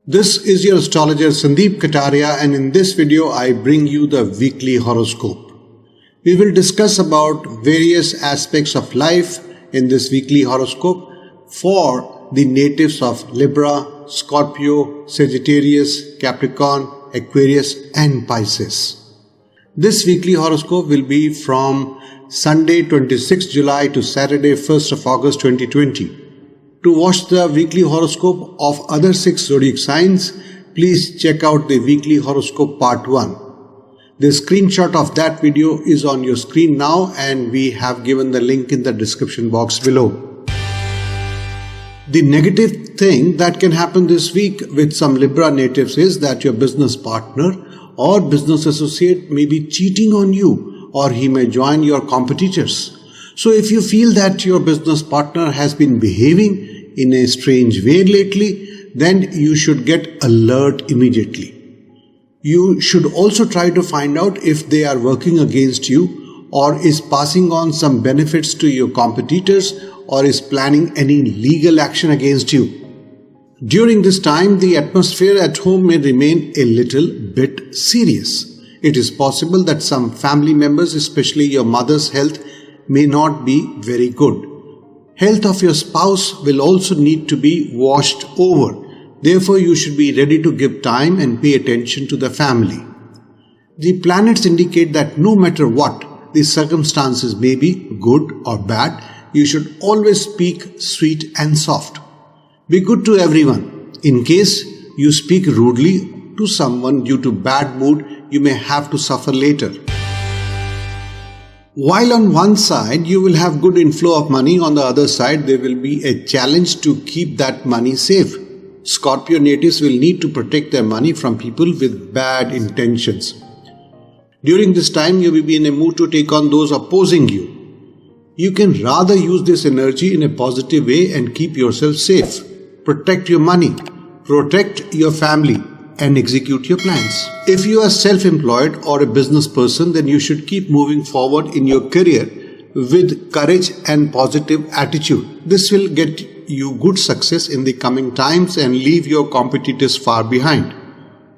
This is your astrologer Sandeep Kataria, and in this video I bring you the weekly horoscope. We will discuss about various aspects of life in this weekly horoscope for the natives of Libra, Scorpio, Sagittarius, Capricorn, Aquarius and Pisces. This weekly horoscope will be from Sunday 26 July to Saturday 1st of August 2020. To watch the weekly horoscope of other 6 zodiac signs, please check out the weekly horoscope part 1. The screenshot of that video is on your screen now, and we have given the link in the description box below. The negative thing that can happen this week with some Libra natives is that your business partner or business associate may be cheating on you, or he may join your competitors. So if you feel that your business partner has been behaving in a strange way lately, then you should get alert immediately. You should also try to find out if they are working against you, or is passing on some benefits to your competitors, or is planning any legal action against you. During this time, the atmosphere at home may remain a little bit serious. It is possible that some family members, especially your mother's health, may not be very good. Health of your spouse will also need to be watched over. Therefore, you should be ready to give time and pay attention to the family. The planets indicate that no matter what the circumstances may be, good or bad, you should always speak sweet and soft. Be good to everyone. In case you speak rudely to someone due to bad mood, you may have to suffer later. While on one side you will have good inflow of money, on the other side there will be a challenge to keep that money safe. Scorpio natives will need to protect their money from people with bad intentions. During this time you will be in a mood to take on those opposing you. You can rather use this energy in a positive way and keep yourself safe. Protect your money, protect your family, and execute your plans. If you are self-employed or a business person, then you should keep moving forward in your career with courage and positive attitude. This will get you good success in the coming times and leave your competitors far behind.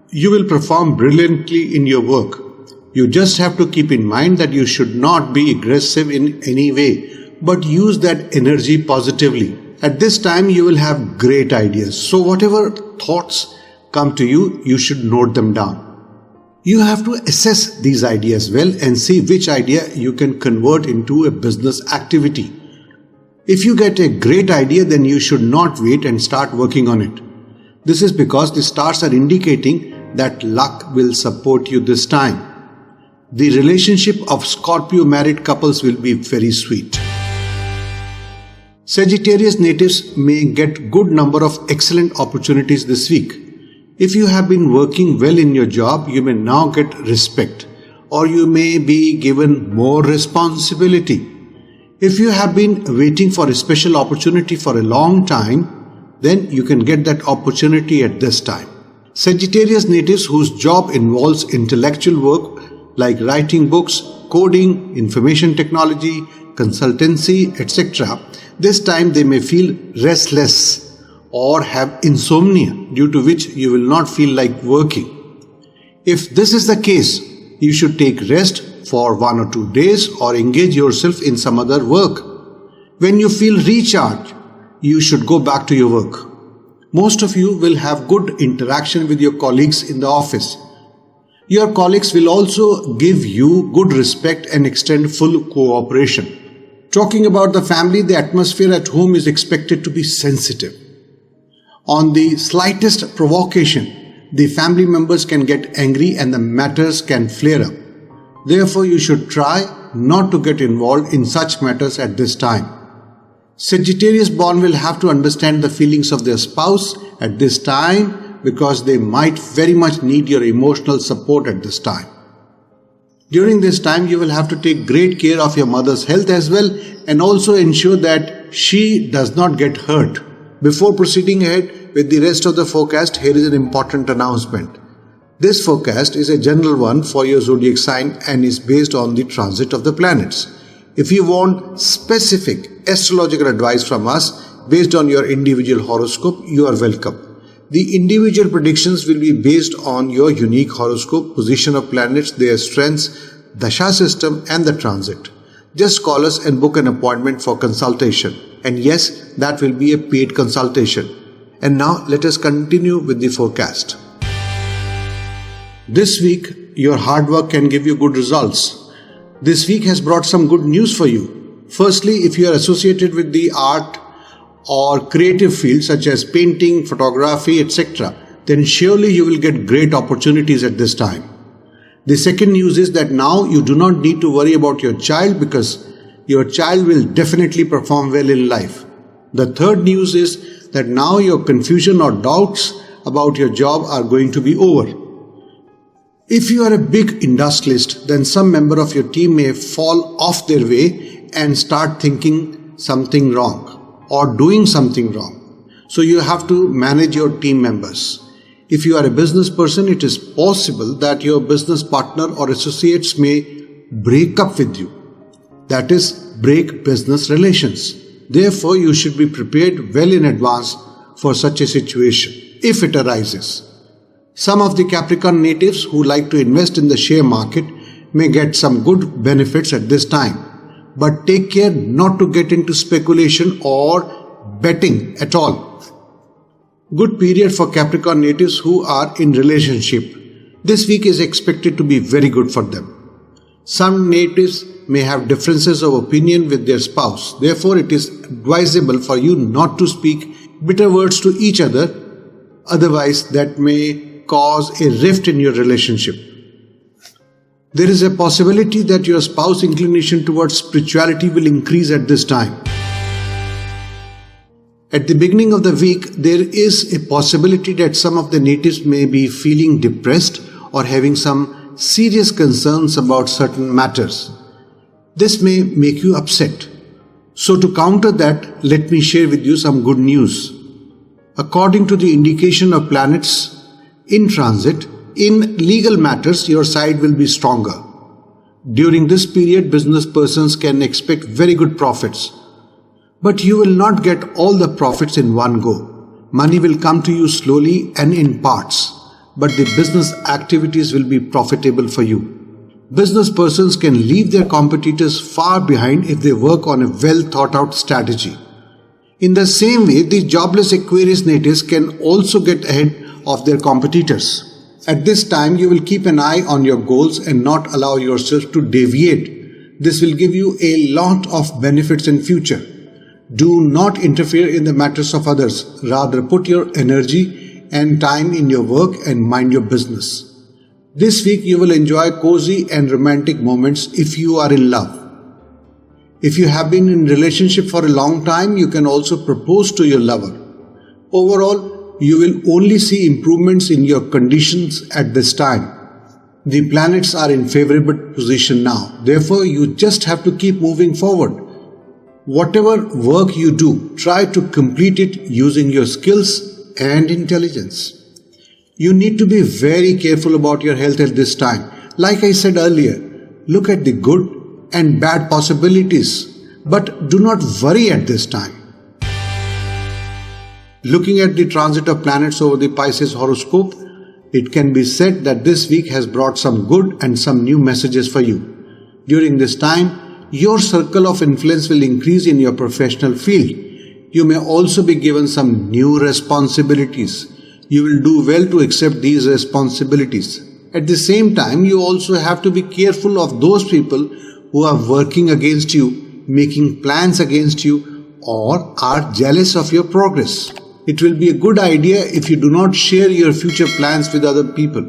You will perform brilliantly in your work. You just have to keep in mind that you should not be aggressive in any way, but use that energy positively. At this time you will have great ideas, so whatever thoughts come to you, you should note them down. You have to assess these ideas well and see which idea you can convert into a business activity. If you get a great idea, then you should not wait and start working on it. This is because the stars are indicating that luck will support you this time. The relationship of Scorpio married couples will be very sweet. Sagittarius natives may get good number of excellent opportunities this week. If you have been working well in your job, you may now get respect, or you may be given more responsibility. If you have been waiting for a special opportunity for a long time, then you can get that opportunity at this time. Sagittarius natives whose job involves intellectual work like writing books, coding, information technology, consultancy, etc., this time they may feel restless or have insomnia, due to which you will not feel like working. If this is the case, you should take rest for 1 or 2 days or engage yourself in some other work. When you feel recharged, you should go back to your work. Most of you will have good interaction with your colleagues in the office. Your colleagues will also give you good respect and extend full cooperation. Talking about the family, the atmosphere at home is expected to be sensitive. On the slightest provocation, the family members can get angry and the matters can flare up. Therefore, you should try not to get involved in such matters at this time. Sagittarius born will have to understand the feelings of their spouse at this time, because they might very much need your emotional support at this time. During this time, you will have to take great care of your mother's health as well, and also ensure that she does not get hurt. Before proceeding ahead with the rest of the forecast, here is an important announcement. This forecast is a general one for your zodiac sign and is based on the transit of the planets. If you want specific astrological advice from us based on your individual horoscope, you are welcome. The individual predictions will be based on your unique horoscope, position of planets, their strengths, dasha system and the transit. Just call us and book an appointment for consultation. And yes, that will be a paid consultation. And now let us continue with the forecast. This week, your hard work can give you good results. This week has brought some good news for you. Firstly, if you are associated with the art or creative fields such as painting, photography, etc., then surely you will get great opportunities at this time. The second news is that now you do not need to worry about your child because your child will definitely perform well in life. The third news is that now your confusion or doubts about your job are going to be over. If you are a big industrialist, then some member of your team may fall off their way and start thinking something wrong or doing something wrong. So you have to manage your team members. If you are a business person, it is possible that your business partner or associates may break up with you. That is, break business relations. Therefore, you should be prepared well in advance for such a situation, if it arises. Some of the Capricorn natives who like to invest in the share market may get some good benefits at this time. But take care not to get into speculation or betting at all. Good period for Capricorn natives who are in relationship. This week is expected to be very good for them. Some natives may have differences of opinion with their spouse. Therefore, it is advisable for you not to speak bitter words to each other. Otherwise, that may cause a rift in your relationship. There is a possibility that your spouse's inclination towards spirituality will increase at this time. At the beginning of the week, there is a possibility that some of the natives may be feeling depressed or having some serious concerns about certain matters. This may make you upset. So to counter that, let me share with you some good news. According to the indication of planets in transit, in legal matters, your side will be stronger. During this period, business persons can expect very good profits. But you will not get all the profits in one go. Money will come to you slowly and in parts, but the business activities will be profitable for you. Business persons can leave their competitors far behind if they work on a well thought out strategy. In the same way, the jobless Aquarius natives can also get ahead of their competitors. At this time, you will keep an eye on your goals and not allow yourself to deviate. This will give you a lot of benefits in future. Do not interfere in the matters of others. Rather, put your energy and time in your work and mind your business. This week, you will enjoy cozy and romantic moments if you are in love. If you have been in a relationship for a long time, you can also propose to your lover. Overall, you will only see improvements in your conditions at this time. The planets are in favorable position now. Therefore, you just have to keep moving forward. Whatever work you do, try to complete it using your skills and intelligence. You need to be very careful about your health at this time. Like I said earlier, look at the good and bad possibilities, but do not worry at this time. Looking at the transit of planets over the Pisces horoscope, it can be said that this week has brought some good and some new messages for you. During this time, your circle of influence will increase in your professional field. You may also be given some new responsibilities. You will do well to accept these responsibilities. At the same time, you also have to be careful of those people who are working against you, making plans against you, or are jealous of your progress. It will be a good idea if you do not share your future plans with other people.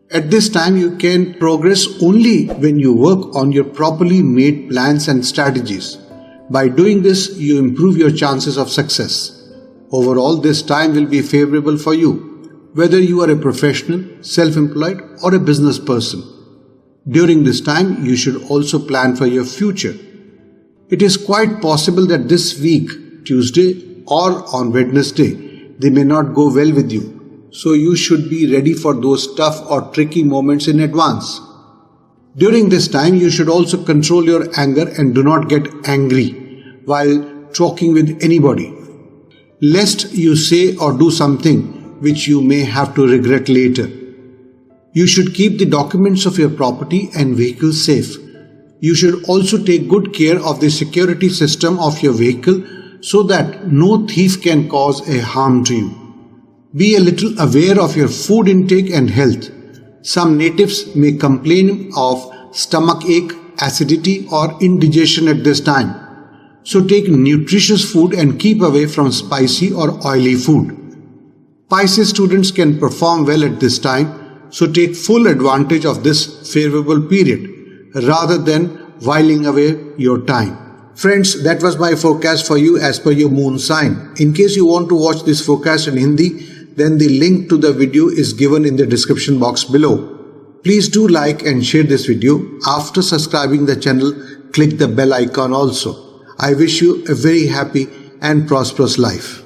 At this time, you can progress only when you work on your properly made plans and strategies. By doing this, you improve your chances of success. Overall, this time will be favorable for you, whether you are a professional, self-employed, or a business person. During this time, you should also plan for your future. It is quite possible that this week, Tuesday or on Wednesday, they may not go well with you. So you should be ready for those tough or tricky moments in advance. During this time, you should also control your anger and do not get angry while talking with anybody. lest you say or do something which you may have to regret later. You should keep the documents of your property and vehicle safe. You should also take good care of the security system of your vehicle so that no thief can cause a harm to you. Be a little aware of your food intake and health. Some natives may complain of stomach ache, acidity or indigestion at this time. So take nutritious food and keep away from spicy or oily food. Pisces students can perform well at this time, so take full advantage of this favorable period rather than whiling away your time. Friends, that was my forecast for you as per your moon sign. In case you want to watch this forecast in Hindi, then the link to the video is given in the description box below. Please do like and share this video. After subscribing the channel, click the bell icon also. I wish you a very happy and prosperous life.